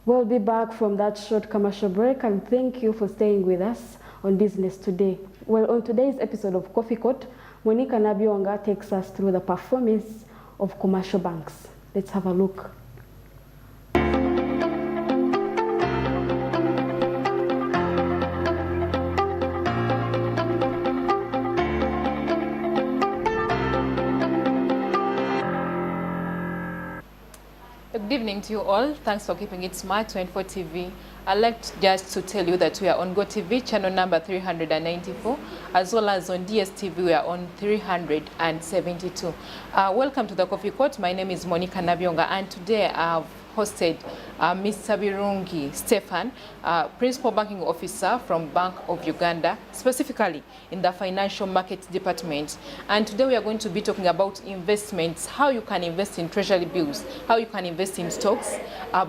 We'll be back from that short commercial break, and thank you for staying with us on Business Today. Well, on today's episode of Coffee Court, Monica Nabionga takes us through the performance of commercial banks. Let's have a look. Good evening to you all. Thanks for keeping it smart 24 TV. I'd like just to tell you that we are on GoTV channel number 394, as well as on DSTV we are on 372. Welcome to the Coffee Court. My name is Monica Nabionga, and today I've hosted Mr. Birungi Stefan, Principal Banking Officer from Bank of Uganda, specifically in the Financial Market Department. And today we are going to be talking about investments, how you can invest in treasury bills, how you can invest in stocks,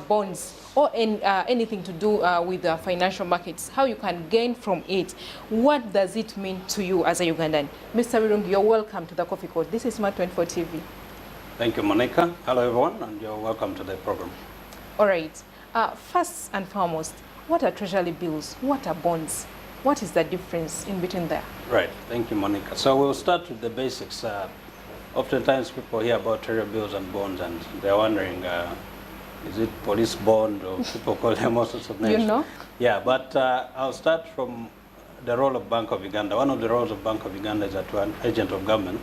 bonds, or anything to do with the financial markets, how you can gain from it. What does it mean to you as a Ugandan? Mr. Birungi, you're welcome to the Coffee Court. This is Smart 24 TV. Thank you, Monica. Hello, everyone, and you're welcome to the program. All right. First and foremost, what are treasury bills? What are bonds? What is the difference in between there? Right. Thank you, Monica. So we'll start with the basics. Oftentimes people hear about treasury bills and bonds, and they're wondering, is it police bond, or people call them all sorts of names? You know? Yeah, but I'll start from the role of Bank of Uganda. One of the roles of Bank of Uganda is that we're an agent of government.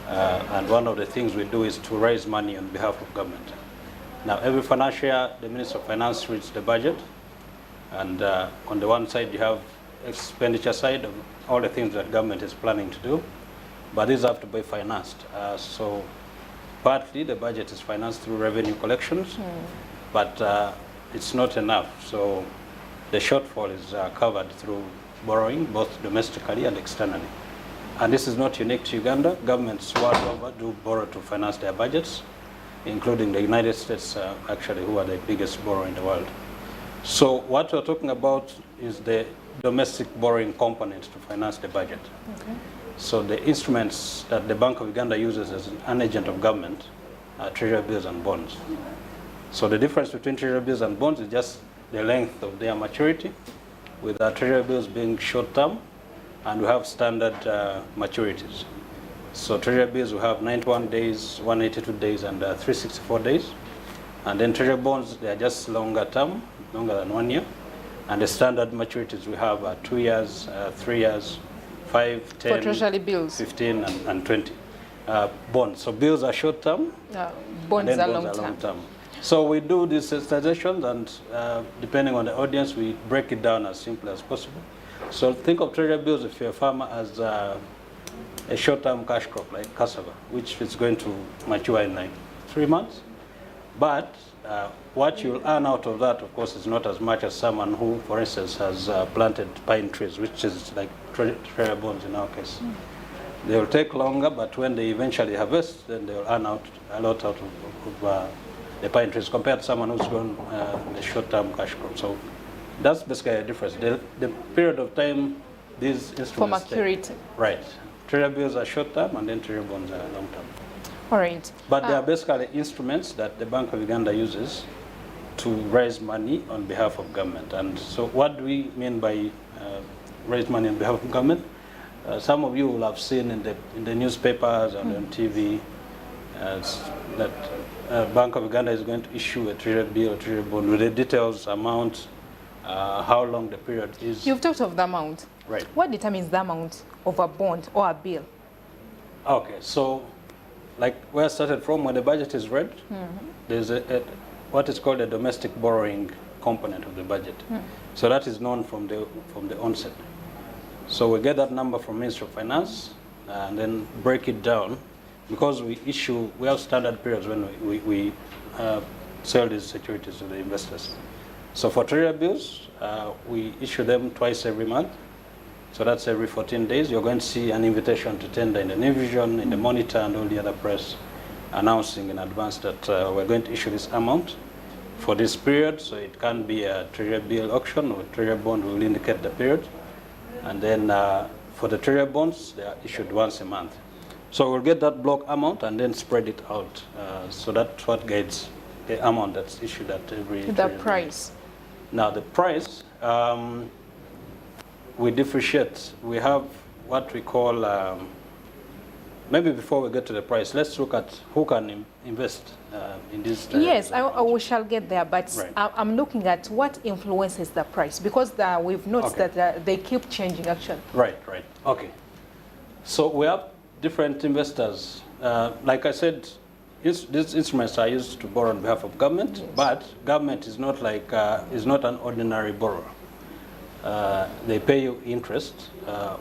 And one of the things we do is to raise money on behalf of government. Now, every financial year, the Minister of Finance reads the budget. And on the one side, you have expenditure side of all the things that government is planning to do. But these have to be financed. So partly, the budget is financed through revenue collections. But it's not enough. So the shortfall is covered through borrowing, both domestically and externally. And this is not unique to Uganda. Governments world over do borrow to finance their budgets, including the United States, actually, who are the biggest borrower in the world. So what we're talking about is the domestic borrowing component to finance the budget. Okay. So the instruments that the Bank of Uganda uses as an agent of government are treasury bills and bonds. So the difference between treasury bills and bonds is just the length of their maturity, with our treasury bills being short-term, and we have standard maturities. So treasury bills we have 91 days, 182 days, and 364 days. And then treasury bonds, they are just longer term, longer than 1 year. And the standard maturities we have are 2 years, 3 years, 5, 10, for treasury bills, 15, and 20. Bonds, so bills are short term, bonds are long term. So we do these sensitizations, and depending on the audience, we break it down as simple as possible. So think of treasury bills, if you're a farmer, as a short-term cash crop like cassava, which is going to mature in like 3 months. But what you'll earn out of that, of course, is not as much as someone who, for instance, has planted pine trees, which is like treasury bonds in our case. They will take longer, but when they eventually harvest, then they'll earn out a lot out of the pine trees compared to someone who's grown a short-term cash crop. So that's basically a difference. The period of time these instruments for maturity. Right. Treasury bills are short-term, and then treasury bonds are long-term. All right. But they are basically instruments that the Bank of Uganda uses to raise money on behalf of government. And so what do we mean by raise money on behalf of government? Some of you will have seen in the newspapers and on TV that Bank of Uganda is going to issue a treasury bill or treasury bond with the details, amount, how long the period is. You've talked of the amount. Right. What determines the amount of a bond or a bill? Okay, so like where I started from, when the budget is read, there's what is called a domestic borrowing component of the budget. So that is known from the onset. So we get that number from Ministry of Finance and then break it down, because we have standard periods when we sell these securities to the investors. So for treasury bills, we issue them twice every month. So that's every 14 days. You're going to see an invitation to tender in the New Vision, in the Monitor, and all the other press announcing in advance that we're going to issue this amount for this period. So it can be a treasury bill auction, or treasury bond will indicate the period. And then for the treasury bonds, they are issued once a month. So we'll get that block amount and then spread it out. So that's what guides the amount that's issued at every The trading price. Now the price, we differentiate. We have what we call, maybe before we get to the price, let's look at who can invest in this. Yes, we shall get there, but Right. I'm looking at what influences the price, because we've noticed Okay. that they keep changing actually. Right, right. Okay. So we have different investors. Like I said, these instruments are used to borrow on behalf of government, Yes. but government is not like is not an ordinary borrower. They pay you interest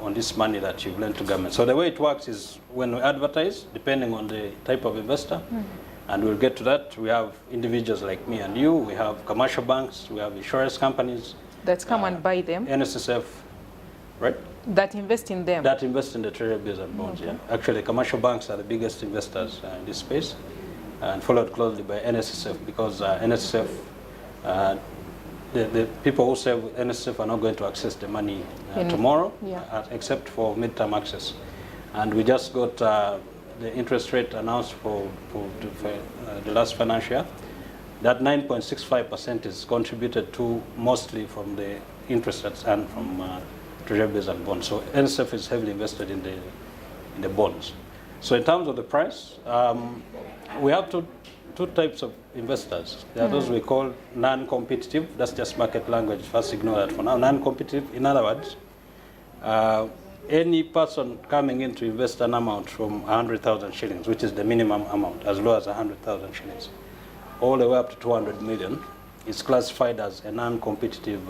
on this money that you've lent to government. So the way it works is when we advertise, depending on the type of investor, and we'll get to that, we have individuals like me and you, we have commercial banks, we have insurance companies, That come and buy them, NSSF, right? that invest in them. That invest in the treasury bills and bonds, Okay. yeah. Actually, commercial banks are the biggest investors in this space, and followed closely by NSSF, because NSSF, the people who save with NSSF are not going to access the money tomorrow, yeah. except for midterm access. And we just got the interest rate announced for the last financial year. That 9.65% is contributed to mostly from the interest that's earned from treasury bills and bonds. So NSF is heavily invested in the bonds. So in terms of the price, we have two types of investors. There are those we call non-competitive. That's just market language. First, ignore that for now. Non-competitive, in other words, any person coming in to invest an amount from 100,000 shillings, which is the minimum amount, as low as 100,000 shillings, all the way up to 200 million, is classified as a non-competitive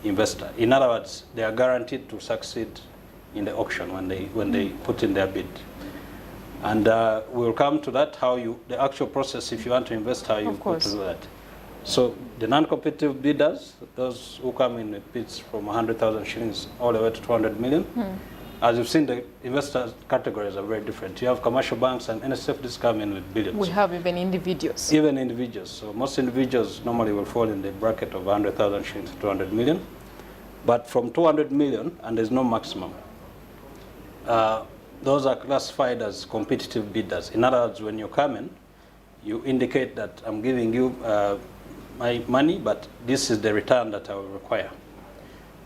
investor. In other words, they are guaranteed to succeed in the auction when they put in their bid. And we'll come to that, the actual process, if you want to invest, how you go to do that. So the non-competitive bidders, those who come in with bids from 100,000 shillings all the way to 200 million, as you've seen, the investor categories are very different. You have commercial banks and NSF, this come in with billions. We have even individuals. Even individuals. So most individuals normally will fall in the bracket of 100,000 shillings to 200 million. But from 200 million, and there's no maximum, those are classified as competitive bidders. In other words, when you come in, you indicate that I'm giving you my money, but this is the return that I will require.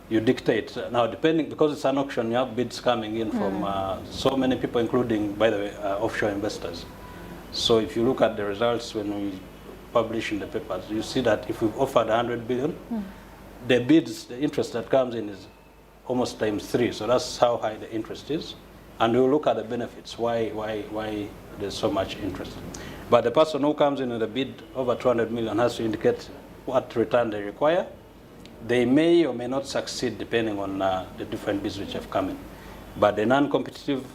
You dictate. Now, depending, because it's an auction, you have bids coming in from so many people, including, by the way, offshore investors. So if you look at the results when we publish in the papers, you see that if we've offered 100 billion, the bids, the interest that comes in is almost ×3. So that's how high the interest is. And we'll look at the benefits, why there's so much interest. But the person who comes in with a bid over 200 million has to indicate what return they require. They may or may not succeed depending on the different bids which have come in. But the non-competitive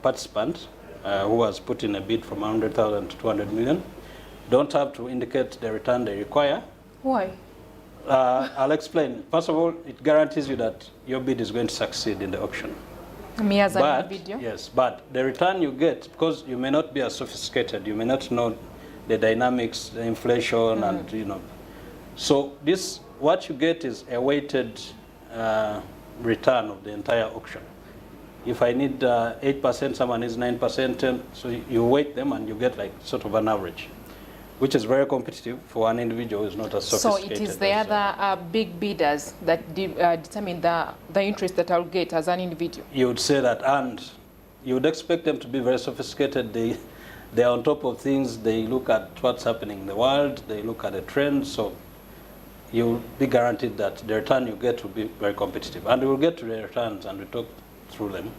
participant who has put in a bid from 100,000 to 200 million don't have to indicate the return they require. Why? I'll explain. First of all, it guarantees you that your bid is going to succeed in the auction. Me as an individual? Yes, but the return you get, because you may not be as sophisticated, you may not know the dynamics, the inflation, and so this, what you get is a weighted return of the entire auction. If I need 8%, someone needs 9%, 10%, so you weight them and you get like sort of an average, which is very competitive for an individual who is not as sophisticated. So it is the other big bidders that determine the interest that I'll get as an individual. You would say that, and you would expect them to be very sophisticated. They're on top of things. They look at what's happening in the world. They look at the trends. So you'll be guaranteed that the return you get will be very competitive. And we'll get to the returns and we talk through them.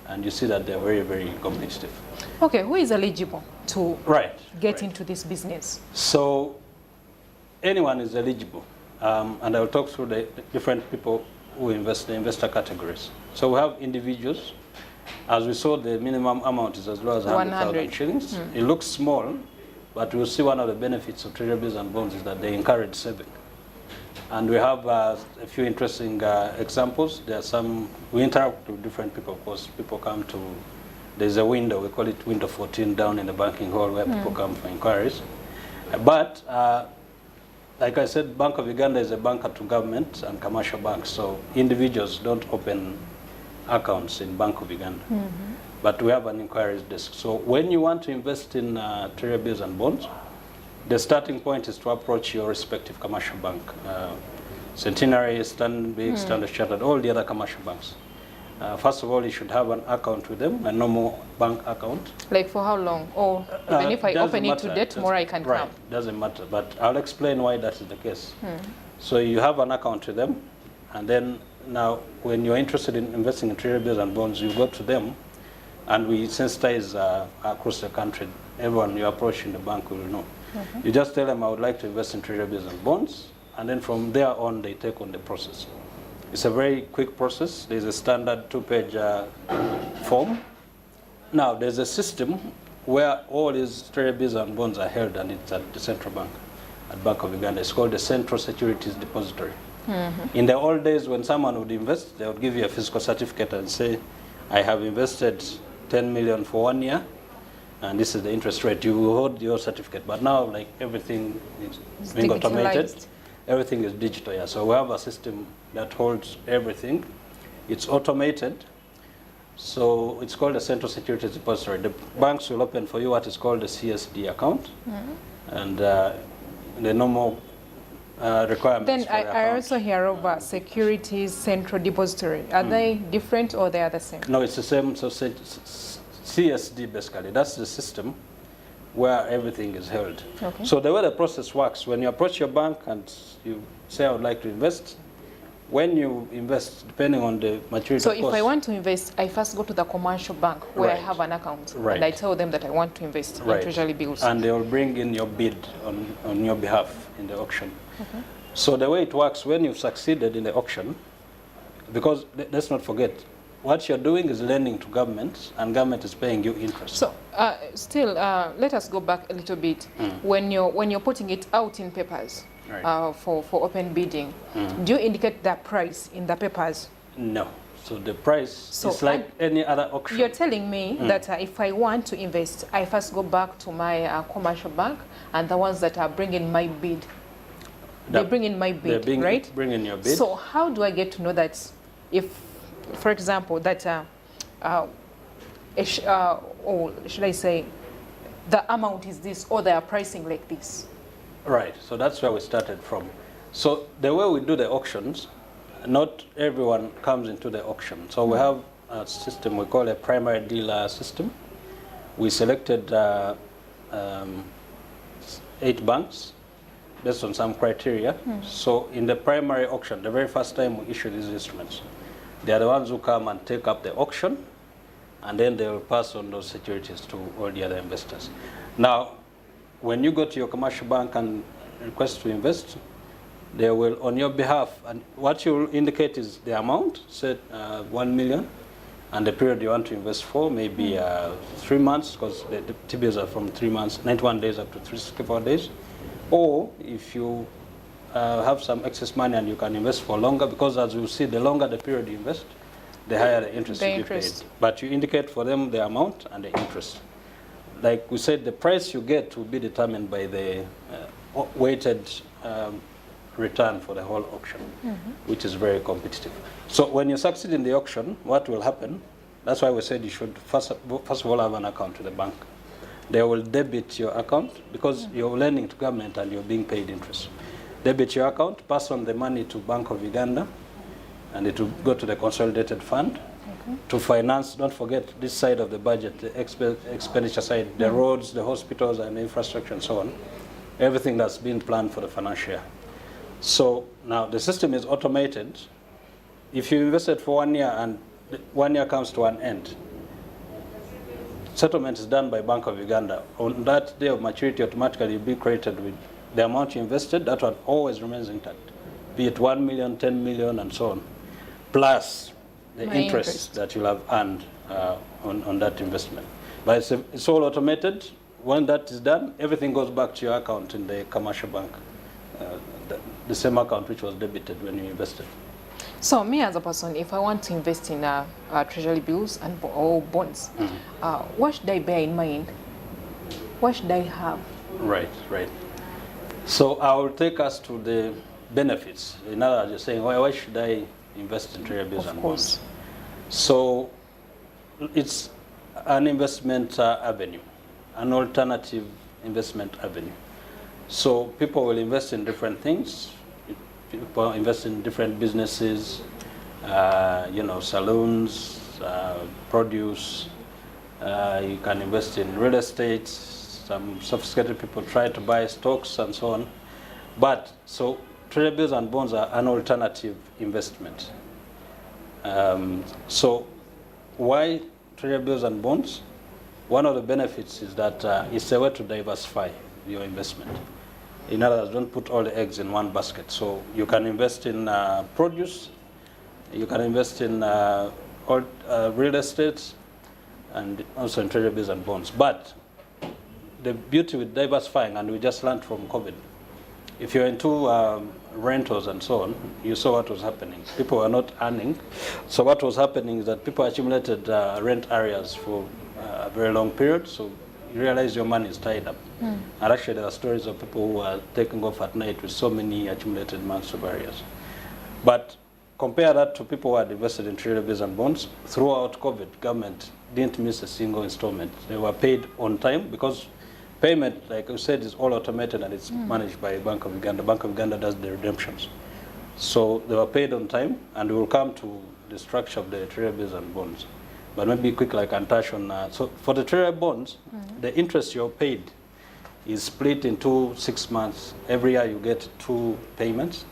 And you see that they're very, very competitive. Okay, who is eligible to get right. into this business? So anyone is eligible. And I'll talk through the different people who invest, the investor categories. So we have individuals. As we saw, the minimum amount is as low as 100,000 shillings. It looks small, but we'll see one of the benefits of treasury bills and bonds is that they encourage saving. And we have a few interesting examples. There are some, we interact with different people. Of course, people come to, there's a window, we call it window 14 down in the banking hall where people come for inquiries. But like I said, Bank of Uganda is a banker to government and commercial banks. So individuals don't open accounts in Bank of Uganda. But we have an inquiries desk. So when you want to invest in treasury bills and bonds, the starting point is to approach your respective commercial bank. Centenary, Stanbic, Standard Chartered, all the other commercial banks. First of all, you should have an account with them, a normal bank account. Like for how long? Or even if I open it today, tomorrow I can right, come? Doesn't matter, but I'll explain why that is the case. So you have an account with them, and then now when you're interested in investing in treasury bills and bonds, you go to them, and we sensitize across the country. Everyone you approach in the bank will know. You just tell them, I would like to invest in treasury bills and bonds, and then from there on, they take on the process. It's a very quick process. There's a standard 2-page form. Now, there's a system where all these treasury bills and bonds are held, and it's at the central bank, at Bank of Uganda. It's called the Central Securities Depository. In the old days, when someone would invest, they would give you a physical certificate and say, I have invested 10 million for 1 year, and this is the interest rate. You hold your certificate. But now, like, everything is being automated. Everything is digital, yeah. So we have a system that holds everything. It's automated. So it's called a Central Securities Depository. The banks will open for you what is called a CSD account. And the normal requirements. Then for the I also hear of a Securities Central Depository. Are they different or they are the same? No, it's the same. So CSD, basically, that's the system where everything is held. Okay. So the way the process works, when you approach your bank and you say, I would like to invest, when you invest, depending on the maturity So of if course, I want to invest, I first go to the commercial bank where I Right. have an account, Right. and I tell them that I want to invest in treasury bills. And they will bring in your bid on your behalf in the auction. So the way it works, when you've succeeded in the auction, because let's not forget, what you're doing is lending to government, and government is paying you interest. So still, let us go back a little bit. When you're putting it out in papers Right. for open bidding, do you indicate the price in the papers? No. So the price So is like any other auction. You're telling me that if I want to invest, I first go back to my commercial bank, and the ones that are bringing my bid, they bring in my bid, right? Bring in your bid. So how do I get to know that if, for example, that, or should I say, the amount is this, or they are pricing like this? Right, so that's where we started from. So the way we do the auctions, not everyone comes into the auction. So we have a system we call a primary dealer system. We selected 8 banks based on some criteria. So in the primary auction, the very first time we issue these instruments, they are the ones who come and take up the auction, and then they will pass on those securities to all the other investors. Now, when you go to your commercial bank and request to invest, they will, on your behalf, and what you will indicate is the amount, say 1 million, and the period you want to invest for, maybe 3 months, because the TBs are from 3 months, 91 days up to 364 days. Or if you have some excess money and you can invest for longer, because as you see, the longer the period you invest, the higher the interest will be paid. But you indicate for them the amount and the interest. Like we said, the price you get will be determined by the weighted return for the whole auction, which is very competitive. So when you succeed in the auction, what will happen? That's why we said you should first of all have an account with the bank. They will debit your account because you're lending to government and you're being paid interest. Debit your account, pass on the money to Bank of Uganda, and it will go to the consolidated fund to finance, don't forget, this side of the budget, the expenditure side, the roads, the hospitals, and the infrastructure, and so on. Everything that's been planned for the financial year. So now the system is automated. If you invested for 1 year and 1 year comes to an end, settlement is done by Bank of Uganda. On that day of maturity, automatically you'll be credited with the amount you invested. That one always remains intact, be it 1 million, 10 million, and so on, plus the interest that you'll have earned on that investment. But it's all automated. When that is done, everything goes back to your account in the commercial bank, the same account which was debited when you invested. So me as a person, if I want to invest in treasury bills and or bonds, what should I bear in mind? What should I have? Right, right. So I will take us to the benefits. In other words, you're saying, why should I invest in treasury bills and bonds? So it's an investment avenue, an alternative investment avenue. So people will invest in different things. People invest in different businesses, saloons, produce. You can invest in real estate. Some sophisticated people try to buy stocks and so on. But so treasury bills and bonds are an alternative investment. So why treasury bills and bonds? One of the benefits is that it's a way to diversify your investment. In other words, don't put all the eggs in one basket. So you can invest in produce, you can invest in real estate, and also in treasury bills and bonds. But the beauty with diversifying, and we just learned from COVID, if you're into rentals and so on, you saw what was happening. People were not earning. So what was happening is that people accumulated rent areas for a very long period. So you realize your money is tied up. And actually there are stories of people who are taking off at night with so many accumulated months of areas. But compare that to people who had invested in treasury bills and bonds. Throughout COVID, government didn't miss a single installment. They were paid on time because payment, like I said, is all automated and it's managed by Bank of Uganda. Bank of Uganda does the redemptions. So they were paid on time, and we will come to the structure of the treasury bills and bonds. But maybe quickly I can touch on, so for the treasury bonds, the interest you're paid is split into 6 months. Every year you get 2 payments.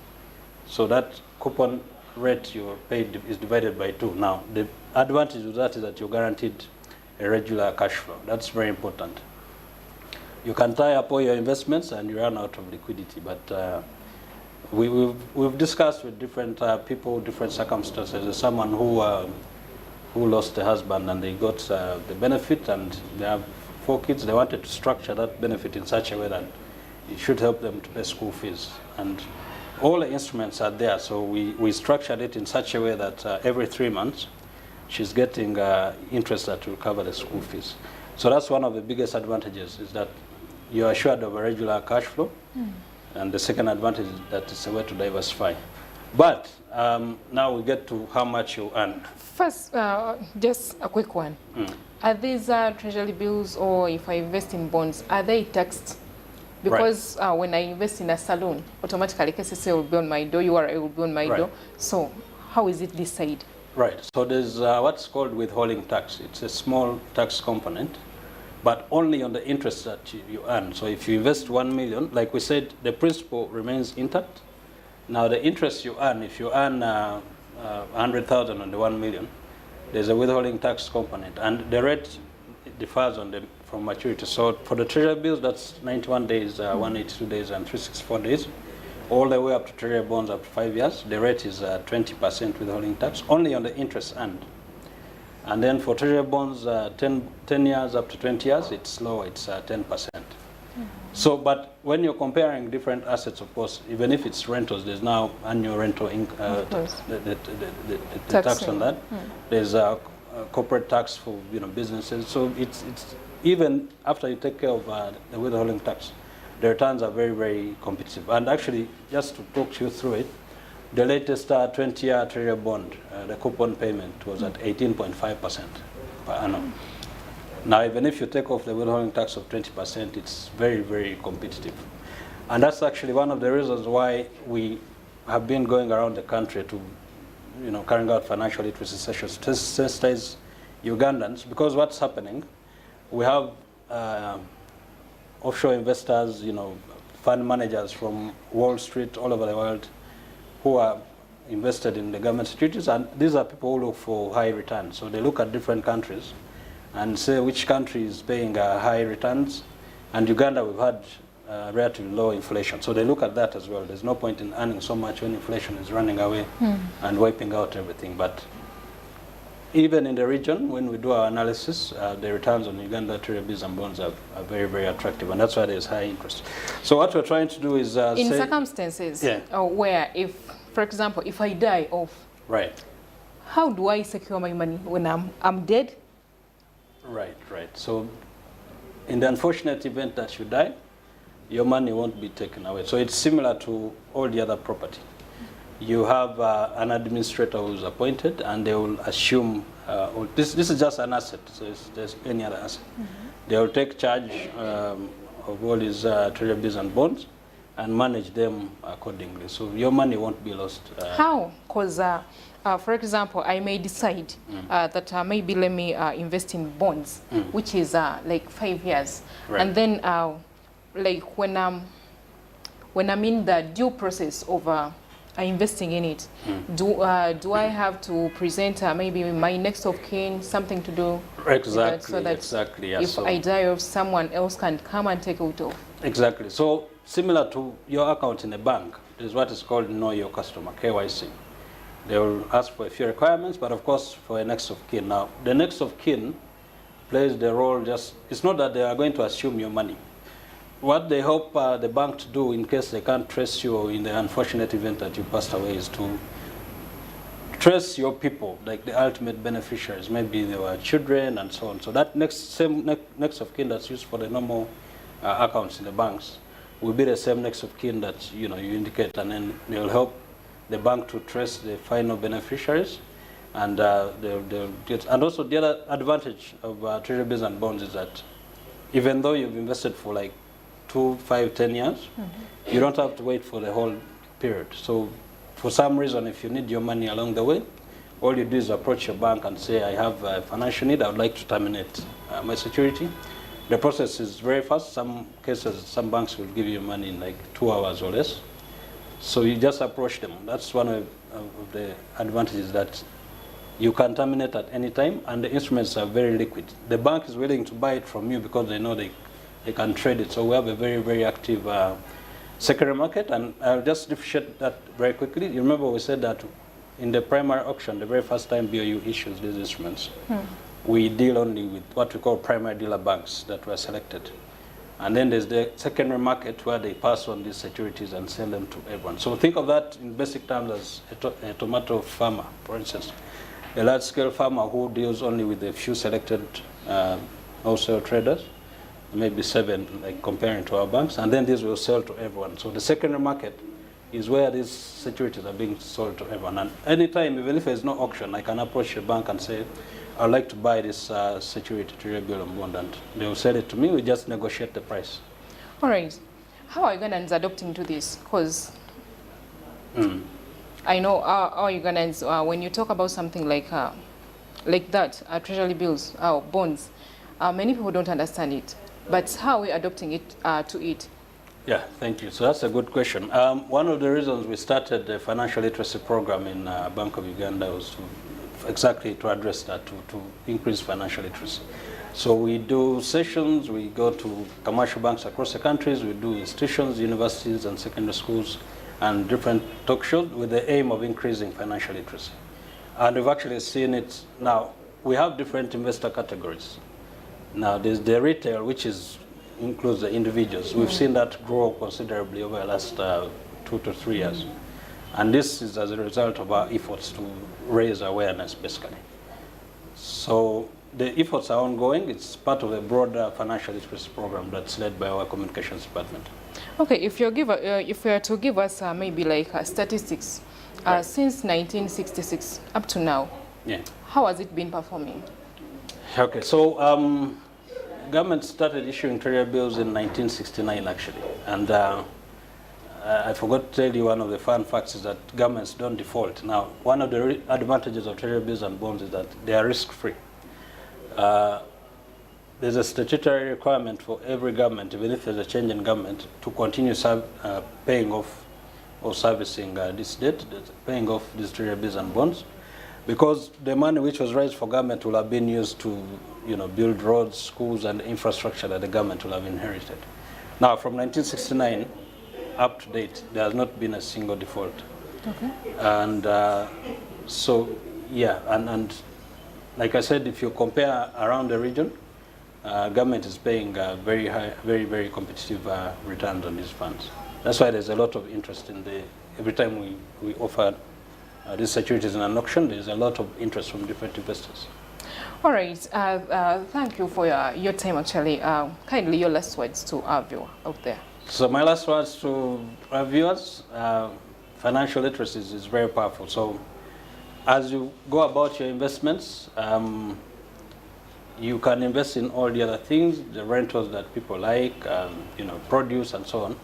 So that coupon rate you're paid is divided by 2. Now, the advantage of that is that you're guaranteed a regular cash flow. That's very important. You can tie up all your investments and you run out of liquidity, but we've discussed with different people, different circumstances. There's someone who lost a husband and they got the benefit, and they have 4 kids. They wanted to structure that benefit in such a way that it should help them to pay school fees. And all the instruments are there, so we structured it in such a way that every 3 months she's getting interest that will cover the school fees. So that's one of the biggest advantages, is that you're assured of a regular cash flow. And the second advantage is that it's a way to diversify. But now we get to how much you earn. First, just a quick one. Are these treasury bills, or if I invest in bonds, are they taxed? Because when I invest in a salon, automatically KCC will be on my door, URA will be on my door. So how is it decided? Right. So there's what's called withholding tax. It's a small tax component, but only on the interest that you earn. So if you invest 1 million, like we said, the principal remains intact. Now the interest you earn, if you earn 100,000 on the 1 million, there's a withholding tax component, and the rate differs from maturity. So for the treasury bills, that's 91 days, 182 days, and 364 days, all the way up to treasury bonds up to 5 years. The rate is 20% withholding tax, only on the interest earned. And then for treasury bonds, 10 years up to 20 years, it's lower, it's 10%. So, but when you're comparing different assets, of course, even if it's rentals, there's now annual rental the tax on that. There's a corporate tax for businesses. So it's even after you take care of the withholding tax, the returns are very, very competitive. And actually, just to talk you through it, the latest 20-year treasury bond, the coupon payment was at 18.5% per annum. Now, even if you take off the withholding tax of 20%, it's very, very competitive. And that's actually one of the reasons why we have been going around the country to, carrying out financial literacy sessions to sensitize Ugandans, because what's happening, we have offshore investors, fund managers from Wall Street, all over the world, who are invested in the government securities, and these are people who look for high returns. So they look at different countries and say which country is paying high returns. And Uganda, we've had relatively low inflation. So they look at that as well. There's no point in earning so much when inflation is running away and wiping out everything. But even in the region, when we do our analysis, the returns on Uganda treasury bills and bonds are very, very attractive. And that's why there's high interest. So what we're trying to do is in circumstances where, if, for example, if I die off, how do I secure my money when I'm dead? Right. So in the unfortunate event that you die, your money won't be taken away. So it's similar to all the other property. You have an administrator who's appointed, and they will assume, this is just an asset, so there's any other asset. They will take charge of all these treasury bills and bonds, and manage them accordingly. So your money won't be lost. How? Because, for example, I may decide that maybe let me invest in bonds, which is like 5 years. Right. And then like when I'm in the due process of investing in it, do I have to present maybe my next of kin something to do with that, so that exactly. Yeah. if So I die off, someone else can come and take it off? exactly. So similar to your account in a bank, there's what is called Know Your Customer, KYC. They will ask for a few requirements, but of course for a next of kin. Now, the next of kin plays the role it's not that they are going to assume your money. What they hope the bank to do in case they can't trace you, or in the unfortunate event that you passed away, is to trace your people, like the ultimate beneficiaries. Maybe they were children and so on. So that next of kin that's used for the normal accounts in the banks will be the same next of kin that you indicate, and then they'll help the bank to trace the final beneficiaries, and they'll get. And also the other advantage of treasury bills and bonds is that even though you've invested for like 2, 5, 10 years, you don't have to wait for the whole period. So for some reason, if you need your money along the way, all you do is approach your bank and say, I have a financial need, I would like to terminate my security. The process is very fast. Some cases, some banks will give you money in like 2 hours or less. So you just approach them. That's one of the advantages, that you can terminate at any time, and the instruments are very liquid. The bank is willing to buy it from you because they know they can trade it. So we have a very, very active secondary market, and I'll just differentiate that very quickly. You remember we said that in the primary auction, the very first time BOU issues these instruments, we deal only with what we call primary dealer banks that were selected. And then there's the secondary market where they pass on these securities and sell them to everyone. So think of that in basic terms as a tomato farmer, for instance. A large-scale farmer who deals only with a few selected wholesale traders, maybe 7, like comparing to our banks, and then these will sell to everyone. So the secondary market is where these securities are being sold to everyone. And anytime, even if there's no auction, I can approach a bank and say, I'd like to buy this security, treasury bill and bond, and they will sell it to me. We just negotiate the price. All right. How are Ugandans adopting to this? Because I know our Ugandans, when you talk about something like that, treasury bills, bonds, many people don't understand it. But how are we adopting it to it? Yeah, thank you. So that's a good question. One of the reasons we started the financial literacy program in Bank of Uganda was exactly to address that, to increase financial literacy. So we do sessions, we go to commercial banks across the countries, we do institutions, universities and secondary schools, and different talk shows with the aim of increasing financial literacy. And we've actually seen it now. We have different investor categories. Now there's the retail, which includes the individuals. We've seen that grow considerably over the last 2 to 3 years. And this is as a result of our efforts to raise awareness, basically. So the efforts are ongoing. It's part of a broader financial literacy program that's led by our communications department. Okay, if you were to give us maybe like statistics, Right. Since 1966 up to now, Yeah. how has it been performing? Okay, so government started issuing treasury bills in 1969, actually. And I forgot to tell you one of the fun facts is that governments don't default. Now, one of the advantages of treasury bills and bonds is that they are risk-free. There's a statutory requirement for every government, even if there's a change in government, to continue paying off or servicing this debt, paying off these treasury bills and bonds, because the money which was raised for government will have been used to, build roads, schools, and infrastructure that the government will have inherited. Now, from 1969 up to date, there has not been a single default. Okay. And so, yeah, and like I said, if you compare around the region, government is paying very high, very, very competitive returns on these funds. That's why there's a lot of interest in every time we offer these securities in an auction, there's a lot of interest from different investors. All right. Thank you for your time, actually. Kindly, your last words to our viewer out there. So my last words to our viewers, financial literacy is very powerful. So as you go about your investments, you can invest in all the other things, the rentals that people like, produce and so on.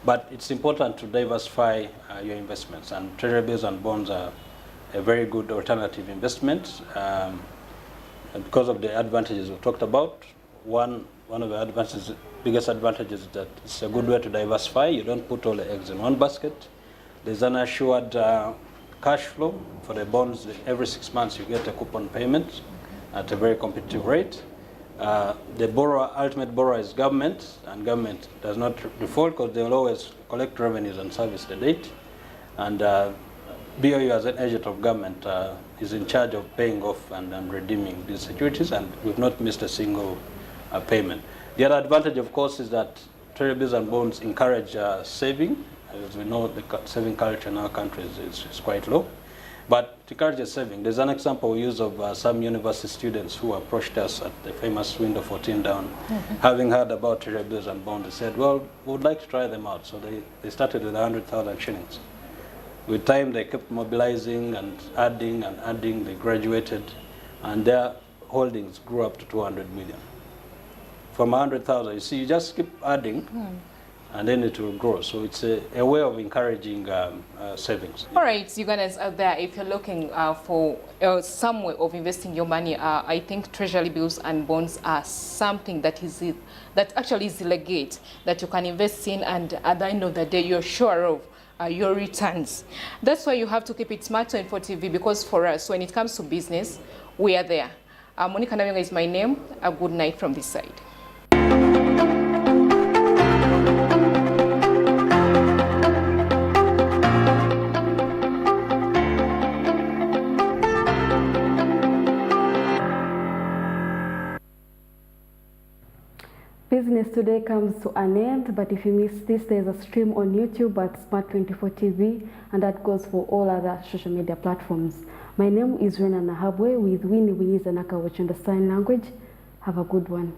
But it's important to diversify your investments, and treasury bills and bonds are a very good alternative investment. And because of the advantages we talked about, one of the biggest advantages is that it's a good way to diversify. You don't put all the eggs in one basket. There's an assured cash flow for the bonds. Every 6 months you get a coupon payment at a very competitive rate. The ultimate borrower is government, and government does not default because they will always collect revenues and service the debt. And BOU, as an agent of government, is in charge of paying off and redeeming these securities, and we've not missed a single payment. The other advantage, of course, is that treasury bills and bonds encourage saving. As we know, the saving culture in our country is quite low. But it encourages saving. There's an example we use of some university students who approached us at the famous window 14 down, having heard about treasury bills and bonds. They said, well, we would like to try them out. So they started with 100,000 shillings. With time, they kept mobilizing and adding, they graduated, and their holdings grew up to 200 million. From 100,000, you see, you just keep adding, and then it will grow. So it's a way of encouraging savings. All right, you guys out there, if you're looking for some way of investing your money, I think treasury bills and bonds are something that actually is legit, that you can invest in, and at the end of the day, you're sure of your returns. That's why you have to keep it smart on TV, because for us, when it comes to business, we are there. Monica Nabionga is my name. A good night from this side. Business Today comes to an end, but if you missed this, there's a stream on YouTube at Smart24 TV, and that goes for all other social media platforms. My name is Rena Nahabwe with Winnie Winnie Zanaka watching the sign language. Have a good one.